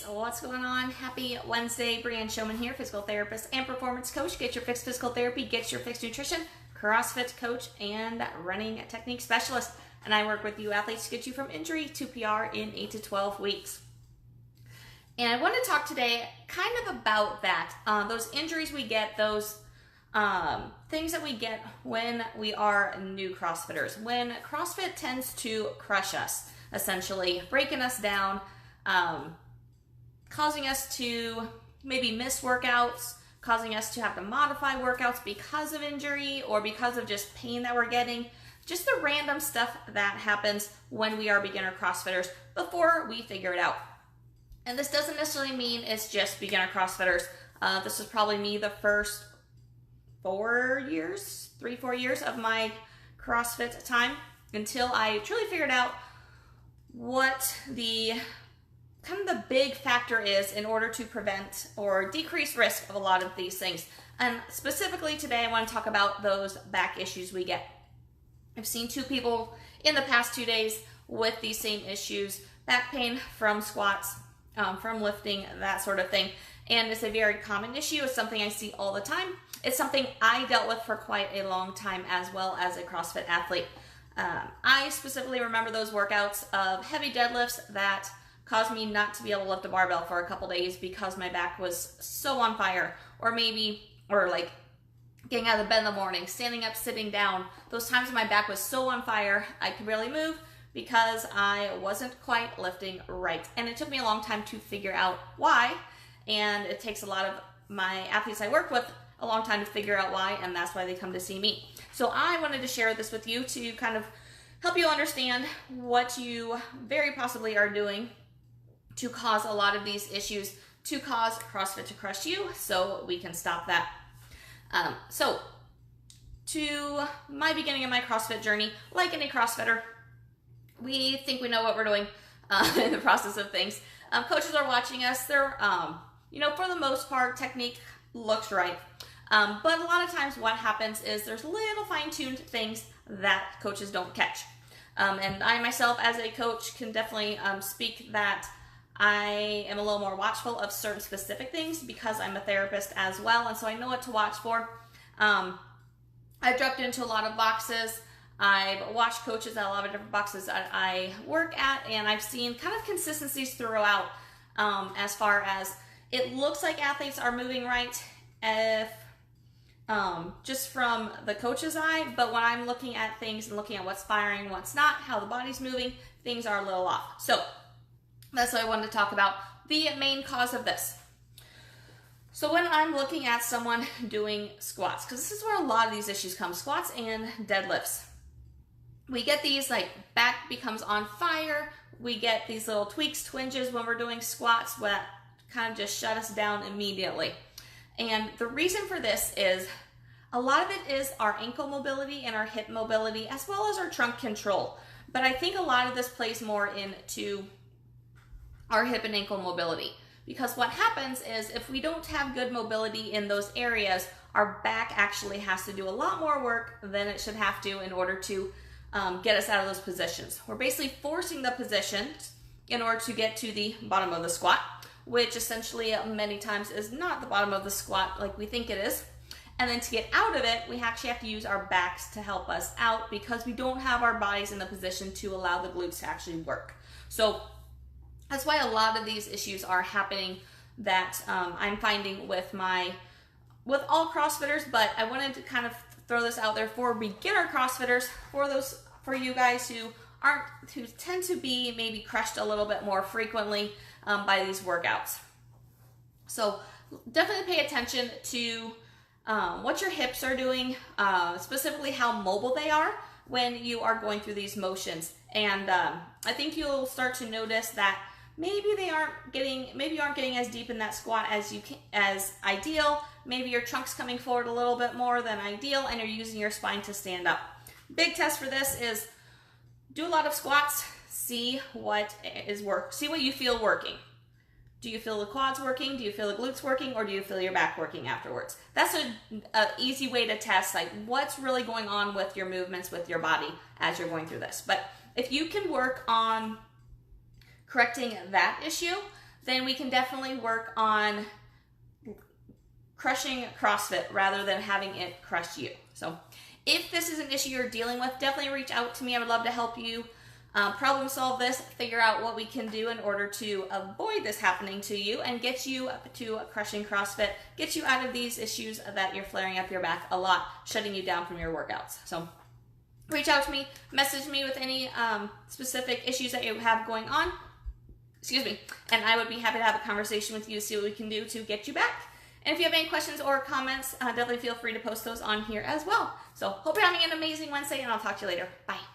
ladies, what's going on? Happy Wednesday. Brianne Showman here, physical therapist and performance coach. Get your fixed physical therapy, get your fixed nutrition, CrossFit coach, and running technique specialist. And I work with you athletes to get you from injury to PR in 8 to 12 weeks. And I want to talk today kind of about that. Those injuries we get, those things that we get when we are new CrossFitters. When CrossFit tends to crush us, essentially breaking us down, causing us to maybe miss workouts, causing us to have to modify workouts because of injury or because of just pain that we're getting. Just the random stuff that happens when we are beginner CrossFitters before we figure it out. And this doesn't necessarily mean it's just beginner CrossFitters. This was probably me the first 4 years of my CrossFit time until I truly figured out what the big factor is in order to prevent or decrease risk of a lot of these things. And specifically today, I want to talk about those back issues we get. I've seen 2 people in the past 2 days with these same issues, back pain from squats, from lifting, that sort of thing. And it's a very common issue. It's something I see all the time. It's something I dealt with for quite a long time as well as a CrossFit athlete. I specifically remember those workouts of heavy deadlifts that caused me not to be able to lift a barbell for a couple days because my back was so on fire, or like getting out of bed in the morning, standing up, sitting down. Those times when my back was so on fire, I could barely move because I wasn't quite lifting right. And it took me a long time to figure out why. And it takes a lot of my athletes I work with a long time to figure out why, and that's why they come to see me. So I wanted to share this with you to kind of help you understand what you very possibly are doing to cause a lot of these issues, to cause CrossFit to crush you, so we can stop that. So to my beginning of my CrossFit journey, like any CrossFitter, we think we know what we're doing in the process of things. Coaches are watching us. They're, for the most part, technique looks right. But a lot of times what happens is there's little fine-tuned things that coaches don't catch. And I myself as a coach can definitely speak that I am a little more watchful of certain specific things because I'm a therapist as well, and so I know what to watch for. I've dropped into a lot of boxes. I've watched coaches at a lot of different boxes that I work at, and I've seen kind of consistencies throughout as far as it looks like athletes are moving right if just from the coach's eye, but when I'm looking at things and looking at what's firing, what's not, how the body's moving, things are a little off. So that's what I wanted to talk about, the main cause of this. So when I'm looking at someone doing squats, because this is where a lot of these issues come, squats and deadlifts. We get these, like, back becomes on fire. We get these little tweaks, twinges when we're doing squats that kind of just shut us down immediately. And the reason for this is a lot of it is our ankle mobility and our hip mobility as well as our trunk control. But I think a lot of this plays more into our hip and ankle mobility, because what happens is if we don't have good mobility in those areas, our back actually has to do a lot more work than it should have to in order to get us out of those positions. We're basically forcing the positions in order to get to the bottom of the squat, which essentially many times is not the bottom of the squat like we think it is. And then to get out of it, we actually have to use our backs to help us out because we don't have our bodies in the position to allow the glutes to actually work. So that's why a lot of these issues are happening that I'm finding with all CrossFitters, but I wanted to kind of throw this out there for beginner CrossFitters, for you guys who tend to be maybe crushed a little bit more frequently by these workouts. So definitely pay attention to what your hips are doing, specifically how mobile they are when you are going through these motions. And I think you'll start to notice that maybe you aren't getting as deep in that squat as ideal. Maybe your trunk's coming forward a little bit more than ideal, and you're using your spine to stand up. Big test for this is do a lot of squats. See what you feel working. Do you feel the quads working? Do you feel the glutes working? Or do you feel your back working afterwards? That's an easy way to test, like, what's really going on with your movements with your body as you're going through this. But if you can work on correcting that issue, then we can definitely work on crushing CrossFit rather than having it crush you. So if this is an issue you're dealing with, definitely reach out to me. I would love to help you problem solve this, figure out what we can do in order to avoid this happening to you and get you to crushing CrossFit, get you out of these issues that you're flaring up your back a lot, shutting you down from your workouts. So reach out to me, message me with any specific issues that you have going on, and I would be happy to have a conversation with you to see what we can do to get you back. And if you have any questions or comments, definitely feel free to post those on here as well. So hope you're having an amazing Wednesday, and I'll talk to you later. Bye.